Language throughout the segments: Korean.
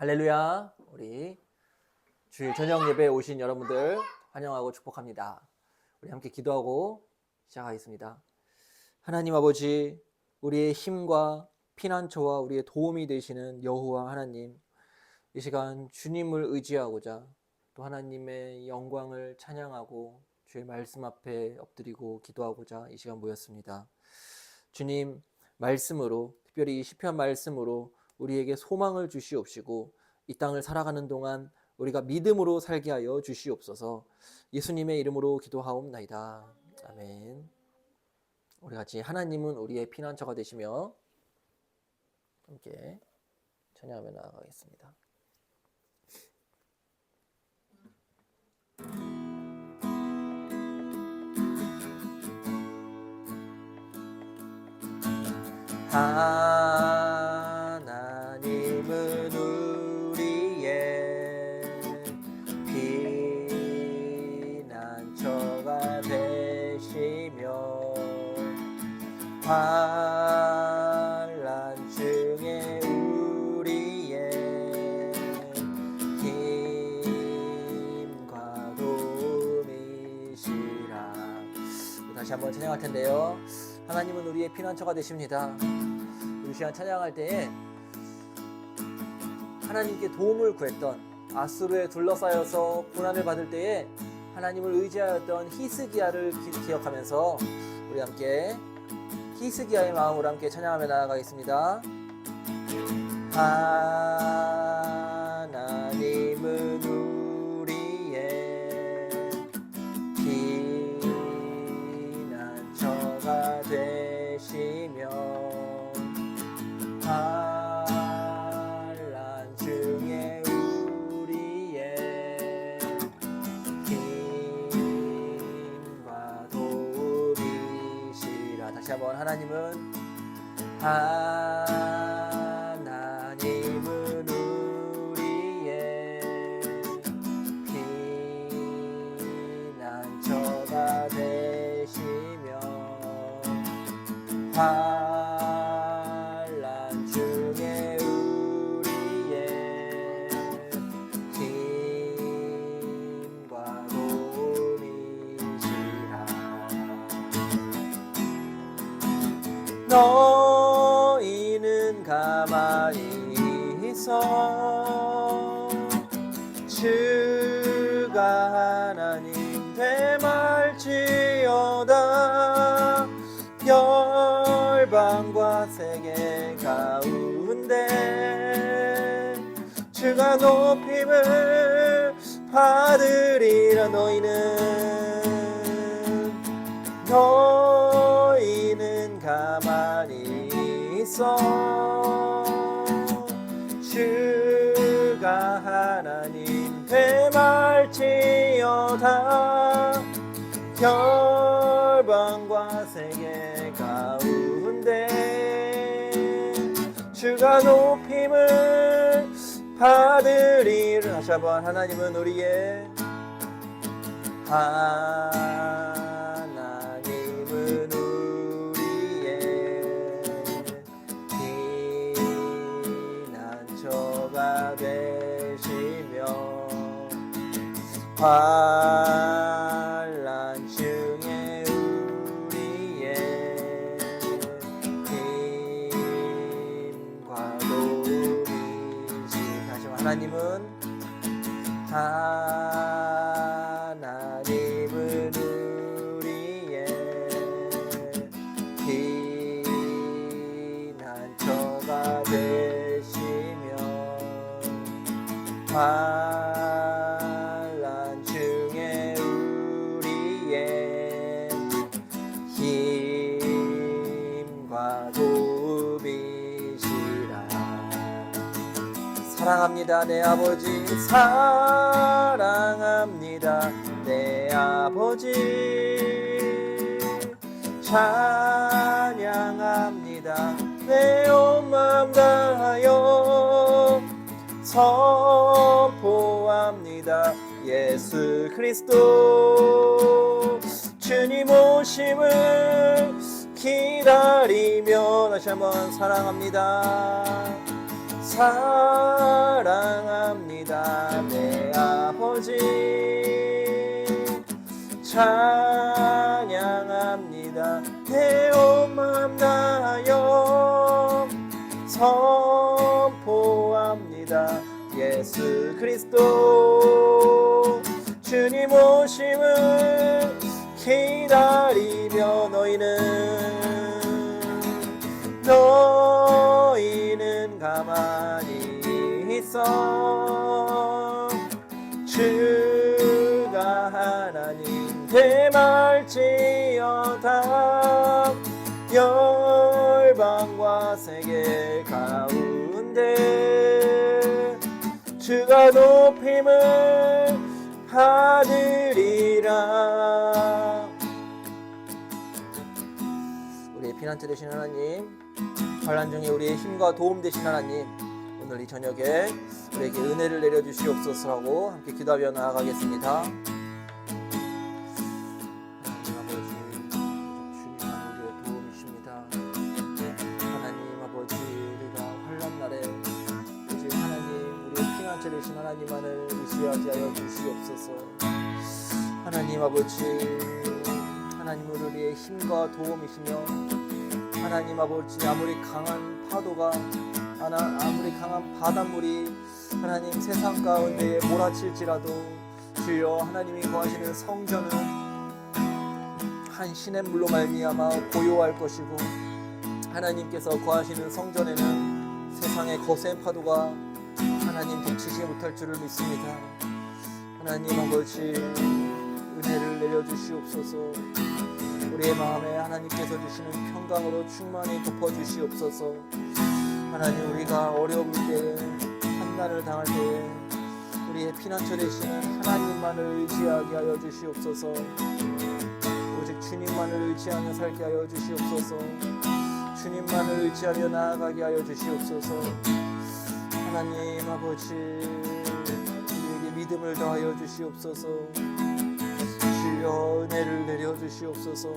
할렐루야. 우리 주일 저녁 예배에 오신 여러분들 환영하고 축복합니다. 우리 함께 기도하고 시작하겠습니다. 하나님 아버지, 우리의 힘과 피난처와 우리의 도움이 되시는 여호와 하나님, 이 시간 주님을 의지하고자 또 하나님의 영광을 찬양하고 주의 말씀 앞에 엎드리고 기도하고자 이 시간 모였습니다. 주님, 말씀으로, 특별히 이 시편 말씀으로 우리에게 소망을 주시옵시고 이 땅을 살아가는 동안 우리가 믿음으로 살게 하여 주시옵소서. 예수님의 이름으로 기도하옵나이다. 아멘. 우리 같이 하나님은 우리의 피난처가 되시며 함께 찬양하며 나아가겠습니다. 하나님은 우리의 피난처가 되시며 환난 중에 우리의 힘과 도움이시라. 다시 한번 찬양할 텐데요. 하나님은 우리의 피난처가 되십니다. 우리 시간 찬양할 때에 하나님께 도움을 구했던, 아수르에 둘러싸여서 고난을 받을 때에 하나님을 의지하였던 히스기야를 기억하면서 우리 함께 히스기야의 마음으로 함께 찬양하며 나아가겠습니다. 하나님은 우리의 피난처가 되시며 환난 중에 우리의 힘과 도움이시라. 다시 한번 하나님은 우리의 피난처가 되시며 환난 중에 우리의 힘과 도움이시라. 너희는 가만히 있어 주가 하나님 되말지어다. 열방과 세계 가운데 주가 높임을 받으리라. 너희는 가만히 있어 주가 하나님 되말지어다. 열방과 세계 가운데 주가 높임을 받으리라. 다시 한번 하나님은 우리의 피난처가 되시며 환난 중에 우리의 힘과 도움이시. 다시 한번 하나님은 우리의 피난처가 되시며 환난 중에 우리의 힘과 도움이시라. 사랑합니다 내 아버지, 사랑합니다 내 아버지, 찬양합니다 내 온 마음 다하여 선포합니다 예수 그리스도. 주님 오심을 기다리며 다시 한번 사랑합니다. 사랑합니다 믿습니다. 예수 그리스도 주님 오심을 기다리며 너희는 가만히 있어. 주가 하나님 되말지어다. 열방과 세계 가운데 주가 높임을 받으리라. 우리의 피난처 되신 하나님, 환난 중에 우리의 힘과 도움 되신 하나님, 오늘 이 저녁에 우리에게 은혜를 내려주시옵소서라고 함께 기도하며 나아가겠습니다. 하나님 아버지, 주님만 우리의 도움이십니다. 하나님 아버지, 우리가 환난 날에 오직 하나님, 우리의 피난처 되신 하나님만을 의지하게 하여 주시옵소서. 하나님 아버지, 하나님은 우리의 힘과 도움이시며, 하나님 아버지, 아무리 강한 파도가, 아무리 강한 바닷물이 하나님 세상 가운데에 몰아칠지라도 주여 하나님이 거하시는 성전은 한 시냇물로 말미암아 고요할 것이고, 하나님께서 거하시는 성전에는 세상의 거센 파도가 하나님 붙이지 못할 줄을 믿습니다. 하나님 아버지, 은혜를 내려주시옵소서. 우리의 마음에 하나님께서 주시는 평강으로 충만히 덮어주시옵소서. 하나님, 우리가 어려울 때에, 환난을 당할 때에 우리의 피난처 되시는 하나님만을 의지하게 하여 주시옵소서. 오직 주님만을 의지하며 살게 하여 주시옵소서. 주님만을 의지하며 나아가게 하여 주시옵소서. 하나님 아버지, 우리에게 믿음을 더하여 주시옵소서. 주여 은혜를 내려주시옵소서.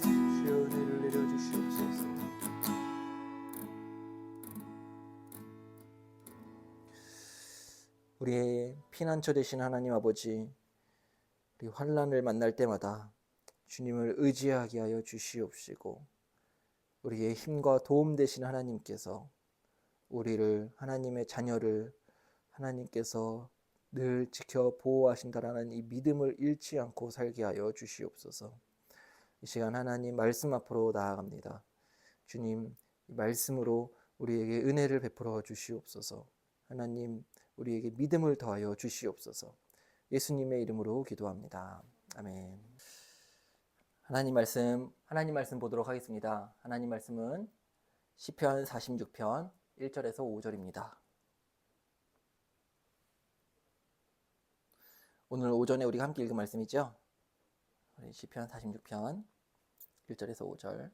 주여 은혜를 내려주시옵소서. 우리의 피난처 되신 하나님 아버지, 우리 환난을 만날 때마다 주님을 의지하게 하여 주시옵시고, 우리의 힘과 도움 되신 하나님께서 우리를, 하나님의 자녀를 하나님께서 늘 지켜 보호하신다라는 이 믿음을 잃지 않고 살게 하여 주시옵소서. 이 시간 하나님 말씀 앞으로 나아갑니다. 주님, 이 말씀으로 우리에게 은혜를 베풀어 주시옵소서. 하나님, 우리에게 믿음을 더하여 주시옵소서. 예수님의 이름으로 기도합니다. 아멘. 하나님 말씀 보도록 하겠습니다. 하나님 말씀은 시편 46편 1절에서 5절입니다. 오늘 오전에 우리가 함께 읽은 말씀이죠. 시편 46편 1절에서 5절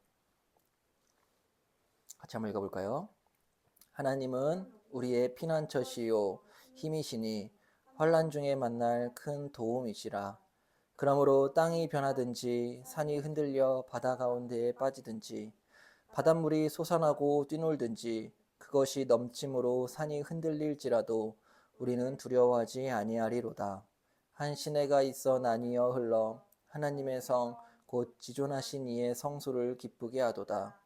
같이 한번 읽어볼까요? 하나님은 우리의 피난처시요 힘이시니 환난 중에 만날 큰 도움이시라. 그러므로 땅이 변하든지 산이 흔들려 바다 가운데에 빠지든지 바닷물이 솟아나고 뛰놀든지 그것이 넘침으로 산이 흔들릴지라도 우리는 두려워하지 아니하리로다. 한 시내가 있어 나뉘어 흘러 하나님의 성 곧 지존하신 이의 성소를 기쁘게 하도다.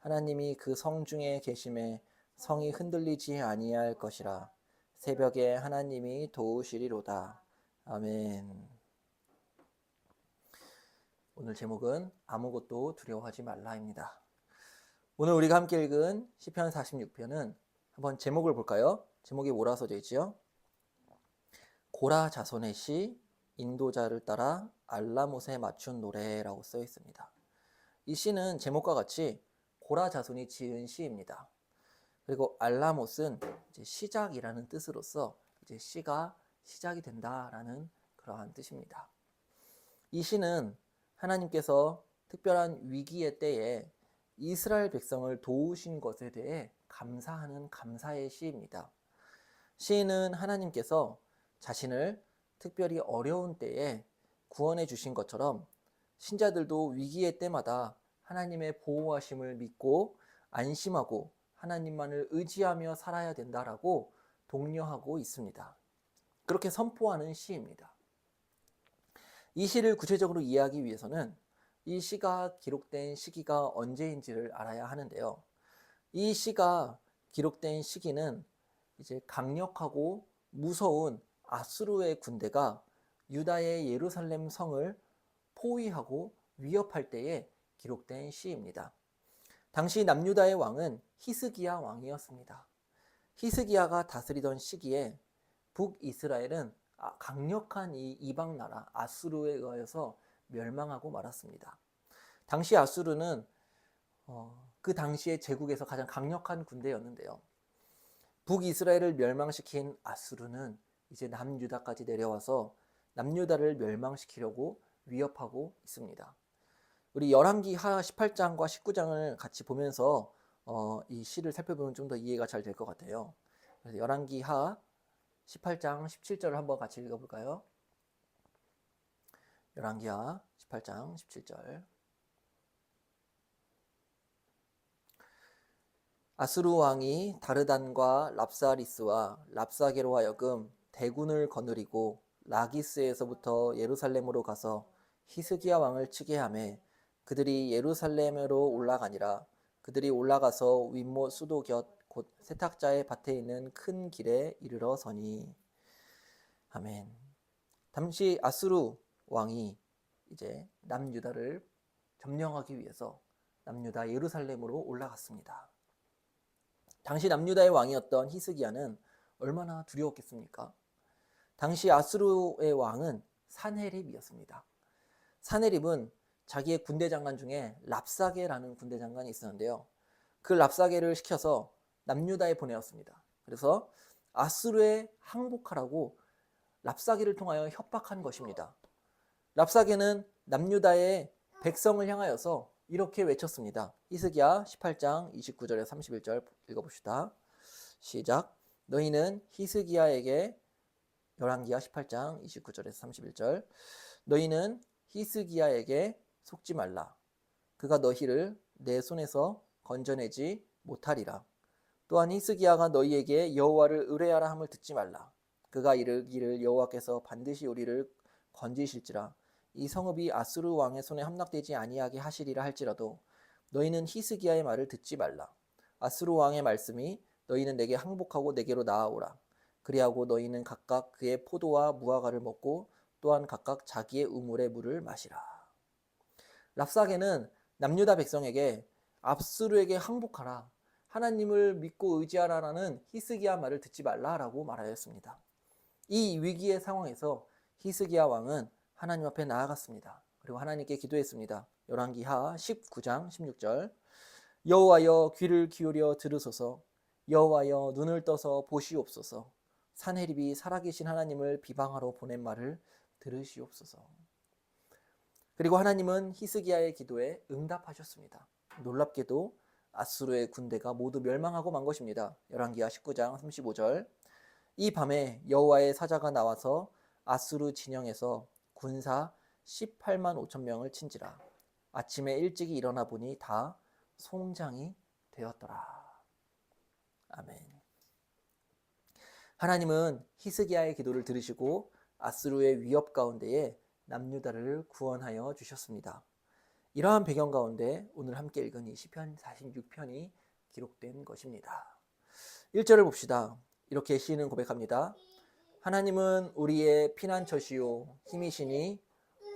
하나님이 그 성 중에 계심에 성이 흔들리지 아니할 것이라. 새벽에 하나님이 도우시리로다. 아멘. 오늘 제목은 아무것도 두려워하지 말라입니다. 오늘 우리가 함께 읽은 시편 46편은 한번 제목을 볼까요? 제목이 뭐라 써져 있지요? 고라 자손의 시, 인도자를 따라 알라못에 맞춘 노래라고 써 있습니다. 이 시는 제목과 같이 고라 자손이 지은 시입니다. 그리고 알라못은 이제 시작이라는 뜻으로서 이제 시가 시작이 된다라는 그러한 뜻입니다. 이 시는 하나님께서 특별한 위기의 때에 이스라엘 백성을 도우신 것에 대해 감사하는 감사의 시입니다. 시인은 하나님께서 자신을 특별히 어려운 때에 구원해 주신 것처럼 신자들도 위기의 때마다 하나님의 보호하심을 믿고 안심하고 하나님만을 의지하며 살아야 된다라고 독려하고 있습니다. 그렇게 선포하는 시입니다. 이 시를 구체적으로 이해하기 위해서는 이 시가 기록된 시기가 언제인지를 알아야 하는데요. 이 시가 기록된 시기는 이제 강력하고 무서운 아수르의 군대가 유다의 예루살렘 성을 포위하고 위협할 때에 기록된 시입니다. 당시 남유다의 왕은 히스기야 왕이었습니다. 히스기야가 다스리던 시기에 북이스라엘은 강력한 이 이방 나라 아수르에 의해서 멸망하고 말았습니다. 당시 아수르는 그 당시의 제국에서 가장 강력한 군대였는데요. 북이스라엘을 멸망시킨 아수르는 이제 남유다까지 내려와서 남유다를 멸망시키려고 위협하고 있습니다. 우리 열왕기하 18장과 19장을 같이 보면서 이 시를 살펴보면 좀 더 이해가 잘 될 것 같아요. 그래서 열왕기하 18장 17절을 한번 같이 읽어볼까요? 열왕기하 18장 17절. 아수르 왕이 다르단과 랍사리스와 랍사게로 하여금 대군을 거느리고 라기스에서부터 예루살렘으로 가서 히스기야 왕을 치게 하며 그들이 예루살렘으로 올라가니라. 그들이 올라가서 윗못 수도 곁 곧 세탁자의 밭에 있는 큰 길에 이르러 서니. 아멘. 당시 아수르 왕이 이제 남유다를 점령하기 위해서 남유다 예루살렘으로 올라갔습니다. 당시 남유다의 왕이었던 히스기야는 얼마나 두려웠겠습니까? 당시 아수르의 왕은 산헤립이었습니다. 산헤립은 자기의 군대 장관 중에 랍사게라는 군대 장관이 있었는데요. 그 랍사게를 시켜서 남유다에 보내었습니다. 그래서 아수르에 항복하라고 랍사게를 통하여 협박한 것입니다. 랍사게는 남유다의 백성을 향하여서 이렇게 외쳤습니다. 히스기야 18장 29절에서 31절 읽어봅시다. 시작. 너희는 히스기야에게 열왕기하 18장 29절에서 31절 너희는 히스기야에게 속지 말라. 그가 너희를 내 손에서 건져내지 못하리라. 또한 히스기야가 너희에게 여호와를 의뢰하라 함을 듣지 말라. 그가 이르기를 여호와께서 반드시 우리를 건지실지라. 이 성읍이 아수르 왕의 손에 함락되지 아니하게 하시리라 할지라도 너희는 히스기야의 말을 듣지 말라. 아수르 왕의 말씀이 너희는 내게 항복하고 내게로 나아오라. 그리하고 너희는 각각 그의 포도와 무화과를 먹고 또한 각각 자기의 우물의 물을 마시라. 랍사게는 남유다 백성에게 아수르에게 항복하라. 하나님을 믿고 의지하라라는 히스기야 말을 듣지 말라라고 말하였습니다. 이 위기의 상황에서 히스기야 왕은 하나님 앞에 나아갔습니다. 그리고 하나님께 기도했습니다. 열왕기하 19장 16절 여호와여 귀를 기울여 들으소서. 여호와여 눈을 떠서 보시옵소서. 산헤립이 살아계신 하나님을 비방하러 보낸 말을 들으시옵소서. 그리고 하나님은 히스기야의 기도에 응답하셨습니다. 놀랍게도 아수르의 군대가 모두 멸망하고 만 것입니다. 열왕기하 19장 35절 이 밤에 여호와의 사자가 나와서 아수르 진영에서 군사 18만 5천 명을 친지라. 아침에 일찍이 일어나 보니 다 송장이 되었더라. 아멘. 하나님은 히스기야의 기도를 들으시고 아수르의 위협 가운데에 남유다를 구원하여 주셨습니다. 이러한 배경 가운데 오늘 함께 읽은 이 시편 46편이 기록된 것입니다. 1절을 봅시다. 이렇게 시인은 고백합니다. 하나님은 우리의 피난처시요 힘이시니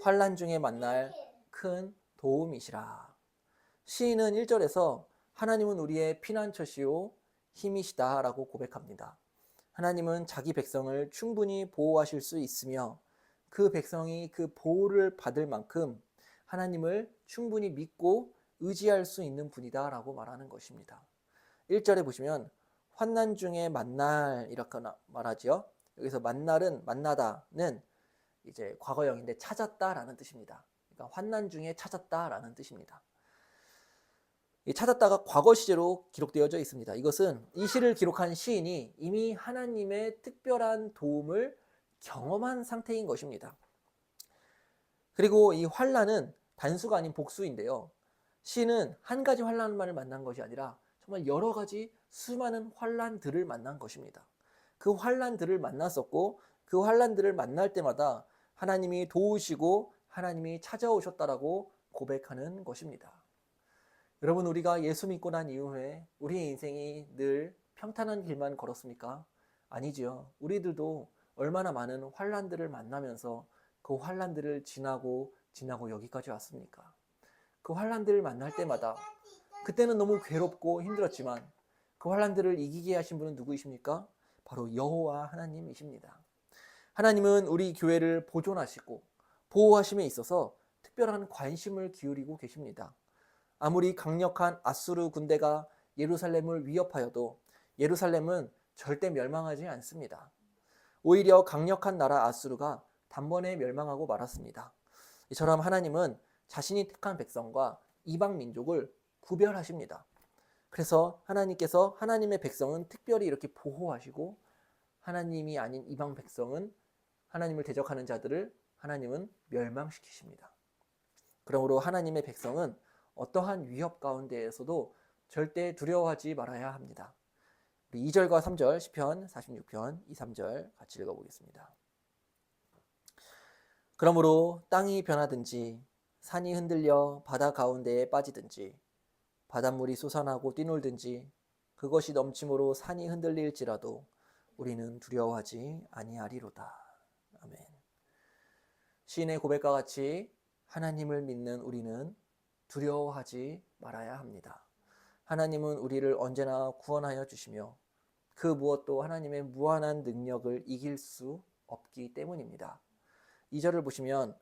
환난 중에 만날 큰 도움이시라. 시인은 1절에서 하나님은 우리의 피난처시요 힘이시다 라고 고백합니다. 하나님은 자기 백성을 충분히 보호하실 수 있으며 그 백성이 그 보호를 받을 만큼 하나님을 충분히 믿고 의지할 수 있는 분이다 라고 말하는 것입니다. 1절에 보시면 환난 중에 만날 이렇게 말하죠. 여기서 만날은 만나다는 이제 과거형인데 찾았다라는 뜻입니다. 그러니까 환난 중에 찾았다라는 뜻입니다. 이 찾았다가 과거 시제로 기록되어져 있습니다. 이것은 이 시를 기록한 시인이 이미 하나님의 특별한 도움을 경험한 상태인 것입니다. 그리고 이 환난은 단수가 아닌 복수인데요. 시인은 한 가지 환난만을 만난 것이 아니라 정말 여러 가지 수많은 환난들을 만난 것입니다. 그 환난들을 만났었고 그 환난들을 만날 때마다 하나님이 도우시고 하나님이 찾아오셨다라고 고백하는 것입니다. 여러분, 우리가 예수 믿고 난 이후에 우리의 인생이 늘 평탄한 길만 걸었습니까? 아니지요. 우리들도 얼마나 많은 환난들을 만나면서 그 환난들을 지나고 여기까지 왔습니까? 그 환난들을 만날 때마다 그때는 너무 괴롭고 힘들었지만 그 환난들을 이기게 하신 분은 누구이십니까? 바로 여호와 하나님이십니다. 하나님은 우리 교회를 보존하시고 보호하심에 있어서 특별한 관심을 기울이고 계십니다. 아무리 강력한 아수르 군대가 예루살렘을 위협하여도 예루살렘은 절대 멸망하지 않습니다. 오히려 강력한 나라 아수르가 단번에 멸망하고 말았습니다. 이처럼 하나님은 자신이 택한 백성과 이방 민족을 구별하십니다. 그래서 하나님께서 하나님의 백성은 특별히 이렇게 보호하시고 하나님이 아닌 이방 백성은 하나님을 대적하는 자들을 하나님은 멸망시키십니다. 그러므로 하나님의 백성은 어떠한 위협 가운데에서도 절대 두려워하지 말아야 합니다. 우리 2절과 3절 시편 46편 2, 3절 같이 읽어보겠습니다. 그러므로 땅이 변하든지 산이 흔들려 바다 가운데에 빠지든지 바닷물이 솟아나고 뛰놀든지 그것이 넘침으로 산이 흔들릴지라도 우리는 두려워하지 아니하리로다. 아멘. 시인의 고백과 같이 하나님을 믿는 우리는 두려워하지 말아야 합니다. 하나님은 우리를 언제나 구원하여 주시며 그 무엇도 하나님의 무한한 능력을 이길 수 없기 때문입니다. 2절을 보시면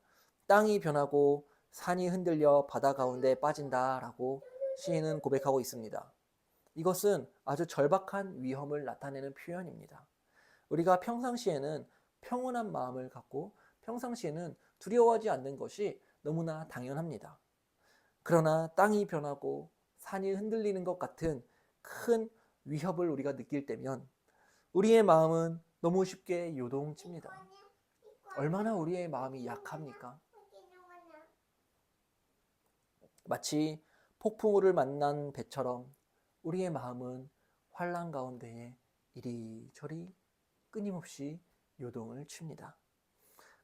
땅이 변하고 산이 흔들려 바다 가운데 빠진다라고 시인은 고백하고 있습니다. 이것은 아주 절박한 위험을 나타내는 표현입니다. 우리가 평상시에는 평온한 마음을 갖고 평상시에는 두려워하지 않는 것이 너무나 당연합니다. 그러나 땅이 변하고 산이 흔들리는 것 같은 큰 위협을 우리가 느낄 때면 우리의 마음은 너무 쉽게 요동칩니다. 얼마나 우리의 마음이 약합니까? 마치 폭풍우를 만난 배처럼 우리의 마음은 환난 가운데에 이리저리 끊임없이 요동을 칩니다.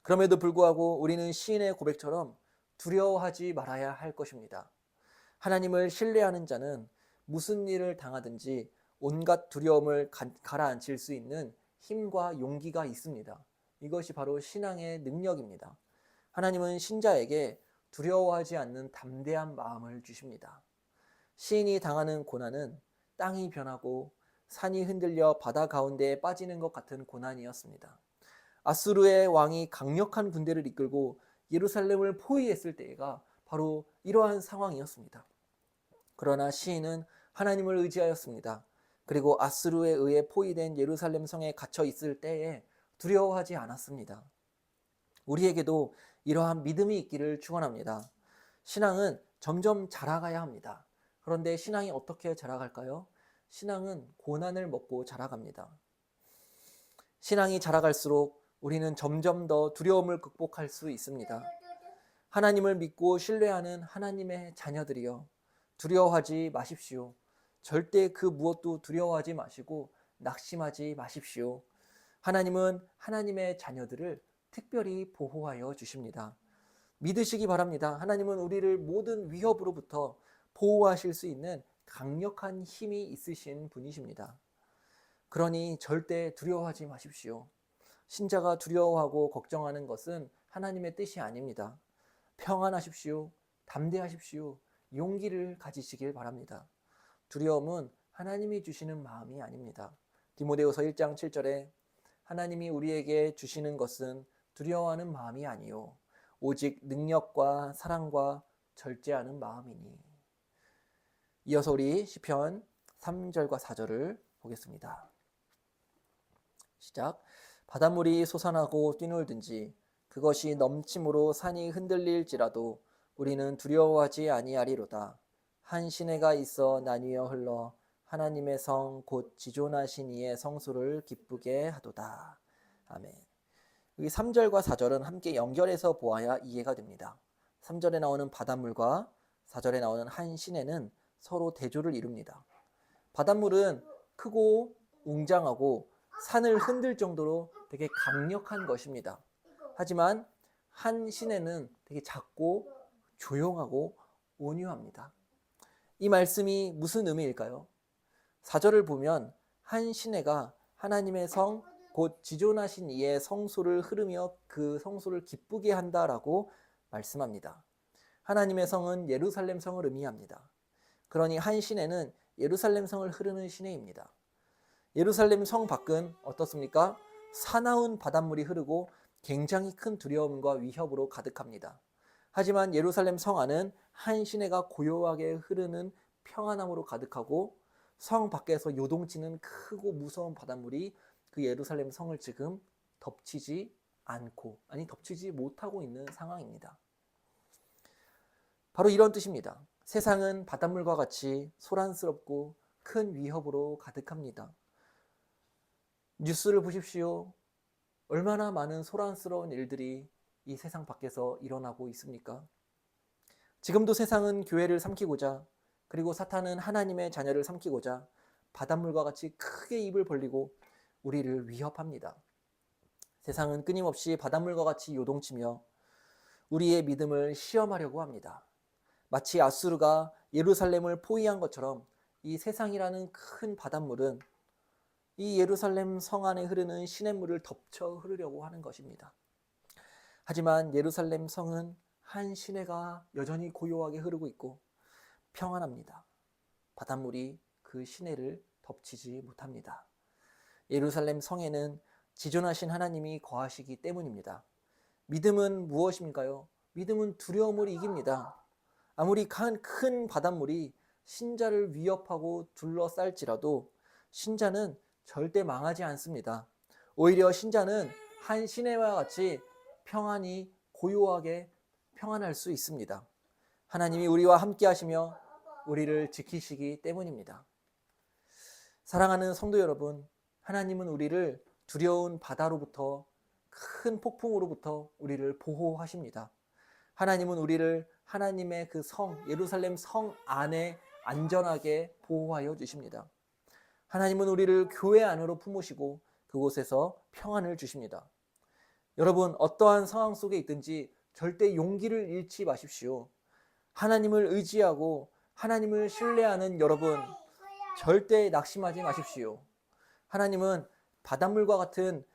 그럼에도 불구하고 우리는 시인의 고백처럼 두려워하지 말아야 할 것입니다. 하나님을 신뢰하는 자는 무슨 일을 당하든지 온갖 두려움을 가라앉힐 수 있는 힘과 용기가 있습니다. 이것이 바로 신앙의 능력입니다. 하나님은 신자에게 두려워하지 않는 담대한 마음을 주십니다. 시인이 당하는 고난은 땅이 변하고 산이 흔들려 바다 가운데에 빠지는 것 같은 고난이었습니다. 아수르의 왕이 강력한 군대를 이끌고 예루살렘을 포위했을 때가 바로 이러한 상황이었습니다. 그러나 시인은 하나님을 의지하였습니다. 그리고 아수르에 의해 포위된 예루살렘 성에 갇혀 있을 때에 두려워하지 않았습니다. 우리에게도 이러한 믿음이 있기를 축원합니다. 신앙은 점점 자라가야 합니다. 그런데 신앙이 어떻게 자라갈까요? 신앙은 고난을 먹고 자라갑니다. 신앙이 자라갈수록 우리는 점점 더 두려움을 극복할 수 있습니다. 하나님을 믿고 신뢰하는 하나님의 자녀들이여, 두려워하지 마십시오. 절대 그 무엇도 두려워하지 마시고 낙심하지 마십시오. 하나님은 하나님의 자녀들을 특별히 보호하여 주십니다. 믿으시기 바랍니다. 하나님은 우리를 모든 위협으로부터 보호하실 수 있는 강력한 힘이 있으신 분이십니다. 그러니 절대 두려워하지 마십시오. 신자가 두려워하고 걱정하는 것은 하나님의 뜻이 아닙니다. 평안하십시오. 담대하십시오. 용기를 가지시길 바랍니다. 두려움은 하나님이 주시는 마음이 아닙니다. 디모데후서 1장 7절에 하나님이 우리에게 주시는 것은 두려워하는 마음이 아니요 오직 능력과 사랑과 절제하는 마음이니. 이어서 우리 시편 3절과 4절을 보겠습니다. 시작. 바닷물이 솟아나고 뛰놀든지 그것이 넘침으로 산이 흔들릴지라도 우리는 두려워하지 아니하리로다. 한 시내가 있어 나뉘어 흘러 하나님의 성 곧 지존하신 이의 성소를 기쁘게 하도다. 아멘. 여기 3절과 4절은 함께 연결해서 보아야 이해가 됩니다. 3절에 나오는 바닷물과 4절에 나오는 한 시내는 서로 대조를 이룹니다. 바닷물은 크고 웅장하고 산을 흔들 정도로 되게 강력한 것입니다. 하지만 한 시내는 되게 작고 조용하고 온유합니다. 이 말씀이 무슨 의미일까요? 4절을 보면 한 시내가 하나님의 성, 곧 지존하신 이의 성소를 흐르며 그 성소를 기쁘게 한다라고 말씀합니다. 하나님의 성은 예루살렘 성을 의미합니다. 그러니 한 시내는 예루살렘 성을 흐르는 시내입니다. 예루살렘 성 밖은 어떻습니까? 사나운 바닷물이 흐르고 굉장히 큰 두려움과 위협으로 가득합니다. 하지만 예루살렘 성 안은 한 시내가 고요하게 흐르는 평안함으로 가득하고 성 밖에서 요동치는 크고 무서운 바닷물이 그 예루살렘 성을 지금 덮치지 못하고 있는 상황입니다. 바로 이런 뜻입니다. 세상은 바닷물과 같이 소란스럽고 큰 위협으로 가득합니다. 뉴스를 보십시오. 얼마나 많은 소란스러운 일들이 이 세상 밖에서 일어나고 있습니까? 지금도 세상은 교회를 삼키고자, 그리고 사탄은 하나님의 자녀를 삼키고자 바닷물과 같이 크게 입을 벌리고 우리를 위협합니다. 세상은 끊임없이 바닷물과 같이 요동치며 우리의 믿음을 시험하려고 합니다. 마치 아수르가 예루살렘을 포위한 것처럼 이 세상이라는 큰 바닷물은 이 예루살렘 성 안에 흐르는 시냇물을 덮쳐 흐르려고 하는 것입니다. 하지만 예루살렘 성은 한 시내가 여전히 고요하게 흐르고 있고 평안합니다. 바닷물이 그 시내를 덮치지 못합니다. 예루살렘 성에는 지존하신 하나님이 거하시기 때문입니다. 믿음은 무엇인가요? 믿음은 두려움을 이깁니다. 아무리 큰 바닷물이 신자를 위협하고 둘러쌀지라도 신자는 절대 망하지 않습니다. 오히려 신자는 한 시내와 같이 평안히 고요하게 평안할 수 있습니다. 하나님이 우리와 함께 하시며 우리를 지키시기 때문입니다. 사랑하는 성도 여러분, 하나님은 우리를 두려운 바다로부터 큰 폭풍으로부터 우리를 보호하십니다. 하나님은 우리를 하나님의 그 성, 예루살렘 성 안에 안전하게 보호하여 주십니다. 하나님은 우리를 교회 안으로 품으시고 그곳에서 평안을 주십니다. 여러분, 어떠한 상황 속에 있든지 절대 용기를 잃지 마십시오. 하나님을 의지하고 하나님을 신뢰하는 여러분, 절대 낙심하지 마십시오. 하나님은 바닷물과 같은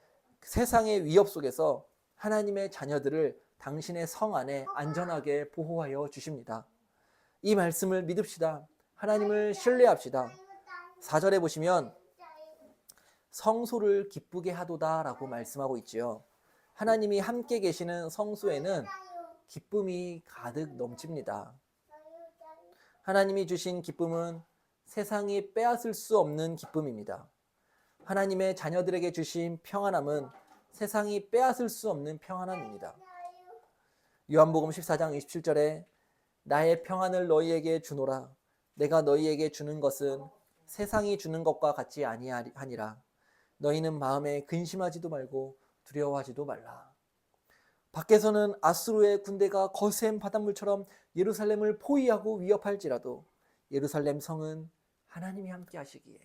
세상의 위협 속에서 하나님의 자녀들을 당신의 성 안에 안전하게 보호하여 주십니다. 이 말씀을 믿읍시다. 하나님을 신뢰합시다. 4절에 보시면 성소를 기쁘게 하도다 라고 말씀하고 있지요. 하나님이 함께 계시는 성소에는 기쁨이 가득 넘칩니다. 하나님이 주신 기쁨은 세상이 빼앗을 수 없는 기쁨입니다. 하나님의 자녀들에게 주신 평안함은 세상이 빼앗을 수 없는 평안함입니다. 요한복음 14장 27절에 나의 평안을 너희에게 주노라. 내가 너희에게 주는 것은 세상이 주는 것과 같지 아니하니라. 너희는 마음에 근심하지도 말고 두려워하지도 말라. 밖에서는 아수르의 군대가 거센 바닷물처럼 예루살렘을 포위하고 위협할지라도 예루살렘 성은 하나님이 함께 하시기에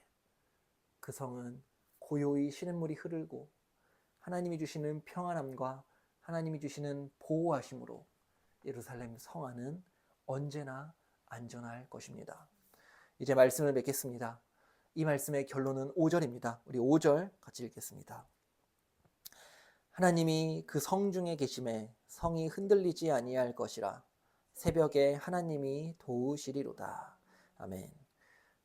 그 성은 고요히 시냇물이 흐르고 하나님이 주시는 평안함과 하나님이 주시는 보호하심으로 예루살렘 성 안은 언제나 안전할 것입니다. 이제 말씀을 맺겠습니다. 이 말씀의 결론은 5절입니다. 우리 5절 같이 읽겠습니다. 하나님이 그 성 중에 계심에 성이 흔들리지 아니할 것이라. 새벽에 하나님이 도우시리로다. 아멘.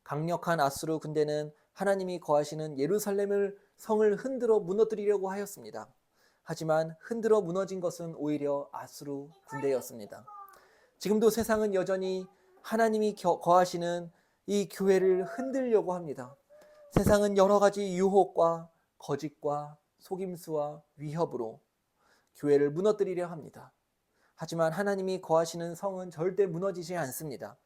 강력한 아수르 군대는 하나님이 거하시는 예루살렘을 성을 흔들어 무너뜨리려고 하였습니다. 하지만 흔들어 무너진 것은 오히려 아수르 군대였습니다. 지금도 세상은 여전히 하나님이 거하시는 이 교회를 흔들려고 합니다. 세상은 여러 가지 유혹과 거짓과 속임수와 위협으로 교회를 무너뜨리려 합니다. 하지만 하나님이 거하시는 성은 절대 무너지지 않습니다.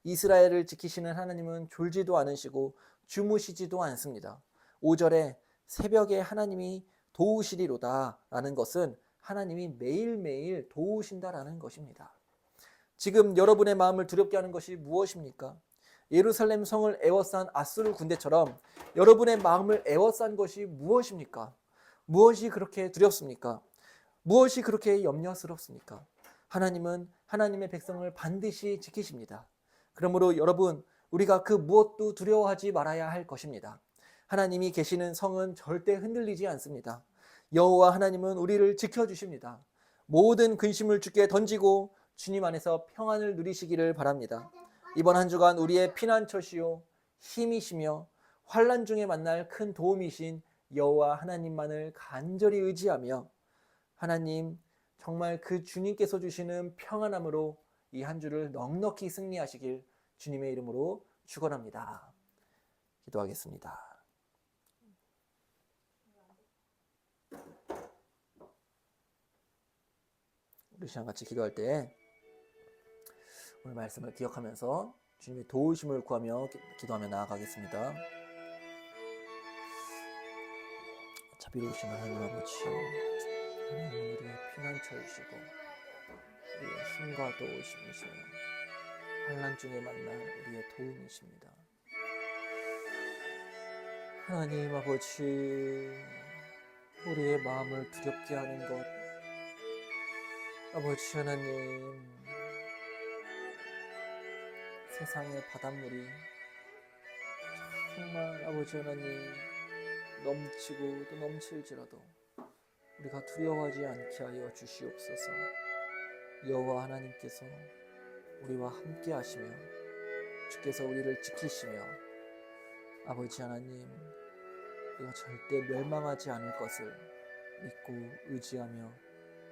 이스라엘을 지키시는 하나님은 졸지도 않으시고 주무시지도 않습니다. 5절에 새벽에 하나님이 도우시리로다 라는 것은 하나님이 매일매일 도우신다라는 것입니다. 지금 여러분의 마음을 두렵게 하는 것이 무엇입니까? 예루살렘 성을 에워싼 아수르 군대처럼 여러분의 마음을 에워싼 것이 무엇입니까? 무엇이 그렇게 두렵습니까? 무엇이 그렇게 염려스럽습니까? 하나님은 하나님의 백성을 반드시 지키십니다. 그러므로 여러분, 우리가 그 무엇도 두려워하지 말아야 할 것입니다. 하나님이 계시는 성은 절대 흔들리지 않습니다. 여호와 하나님은 우리를 지켜주십니다. 모든 근심을 주께 던지고 주님 안에서 평안을 누리시기를 바랍니다. 이번 한 주간 우리의 피난처시요 힘이시며 환난 중에 만날 큰 도움이신 여호와 하나님만을 간절히 의지하며 하나님 정말 그 주님께서 주시는 평안함으로 이 한 주를 넉넉히 승리하시길 주님의 이름으로 축원합니다. 기도하겠습니다. 우리 시간 같이 기도할 때 오늘 말씀을 기억하면서 주님의 도우심을 구하며 기도하며 나아가겠습니다. 자비로우신 하나님 아버지, 하나님 우리의 피난처이시고 우리의 힘과 도우심이시며 환난 중에 만날 우리의 도움이십니다. 하나님 아버지, 우리의 마음을 두렵게 하는 것, 아버지 하나님, 세상의 바닷물이 정말 아버지 하나님 넘치고 또 넘칠지라도 우리가 두려워하지 않게 하여 주시옵소서. 여호와 하나님께서 우리와 함께 하시며 주께서 우리를 지키시며 아버지 하나님, 우리가 절대 멸망하지 않을 것을 믿고 의지하며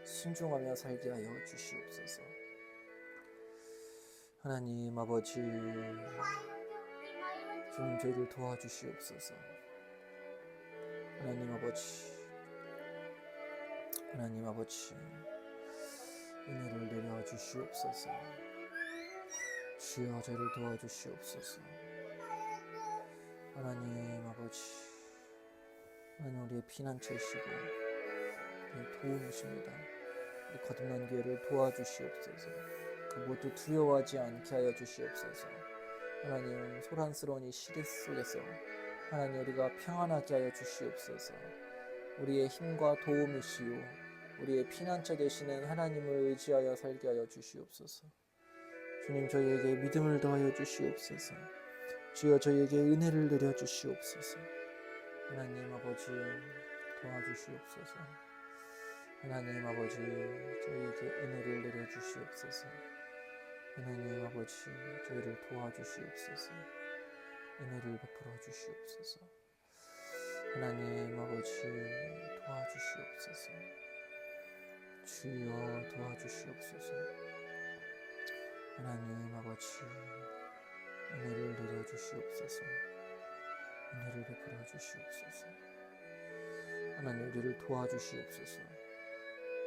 순종하며 살게 하여 주시옵소서. 하나님 아버지, 주님 저희를 도와주시옵소서. 하나님 아버지, 하나님 아버지, 은혜를 내려 주시옵소서. 주여 저희를 도와주시옵소서. 하나님 아버지, 하나님 우리의 피난처이시고 우리의 도움이십니다. 우리 거듭난 교회를 도와주시옵소서. 그 모두 두려워하지 않게 하여 주시옵소서. 하나님 소란스러운 이 시대 속에서 하나님 우리가 평안하게 하여 주시옵소서. 우리의 힘과 도움이시오 우리의 피난처 되시는 하나님을 의지하여 살게 하여 주시옵소서. 주님 저희에게 믿음을 더하여 주시옵소서. 주여 저희에게 은혜를 내려 주시옵소서. 하나님 아버지 도와주시옵소서. 하나님 아버지 저희에게 은혜를 내려 주시옵소서. 하나님 아버지 저희를 도와주시옵소서. 은혜를 베풀어 주시옵소서. 하나님 아버지 도와주시옵소서. 주여 도와주시옵소서. 하나님 아버지 은혜를 내려 주시옵소서. 은혜를 베풀어 주시옵소서. 하나님 우리를 도와주시옵소서.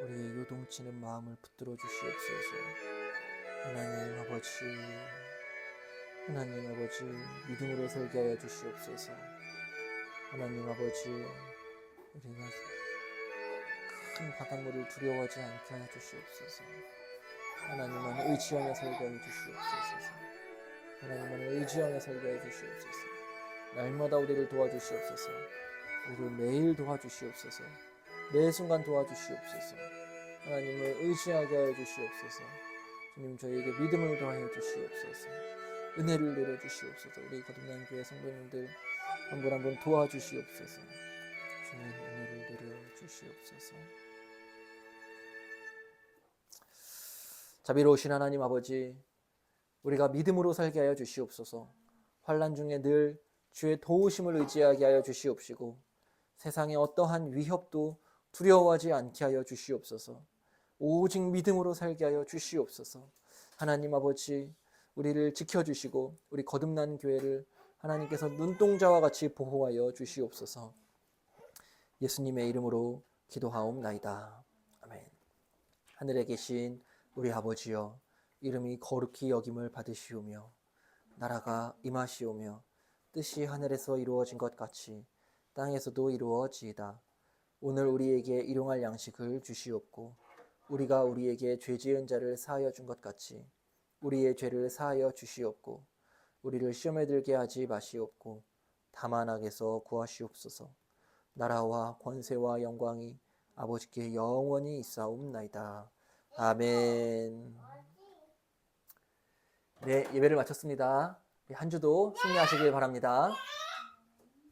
우리의 요동치는 마음을 붙들어 주시옵소서. 하나님 아버지, 하나님 아버지 믿음으로 살게 하여 주시옵소서. 하나님 아버지 우리가 큰 바닷물을 두려워하지 않게 하여 주시옵소서. 하나님만 의지하며 살게 하여 주시옵소서. 하나님만 의지하며 살게 하여 주시옵소서. 날마다 우리를 도와주시옵소서. 우리를 매일 도와주시옵소서. 매 순간 도와주시옵소서. 하나님을 의지하게 하여 주시옵소서. 주님 저희에게 믿음을 더하여 주시옵소서. 은혜를 내려 주시옵소서. 우리 거듭난 교회 성도님들 한 분 한 분 도와주시옵소서. 주님 은혜를 내려 주시옵소서. 자비로우신 하나님 아버지, 우리가 믿음으로 살게 하여 주시옵소서. 환난 중에 늘 주의 도우심을 의지하게 하여 주시옵시고 세상의 어떠한 위협도 두려워하지 않게 하여 주시옵소서. 오직 믿음으로 살게 하여 주시옵소서. 하나님 아버지 우리를 지켜주시고 우리 거듭난 교회를 하나님께서 눈동자와 같이 보호하여 주시옵소서. 예수님의 이름으로 기도하옵나이다. 아멘. 하늘에 계신 우리 아버지여, 이름이 거룩히 여김을 받으시오며 나라가 임하시오며 뜻이 하늘에서 이루어진 것 같이 땅에서도 이루어지이다. 오늘 우리에게 일용할 양식을 주시옵고 우리가 우리에게 죄 지은 자를 사하여 준 것 같이 우리의 죄를 사하여 주시옵고 우리를 시험에 들게 하지 마시옵고 다만 악에서 구하시옵소서. 나라와 권세와 영광이 아버지께 영원히 있사옵나이다. 아멘. 네, 예배를 마쳤습니다. 한 주도 승리하시길 바랍니다.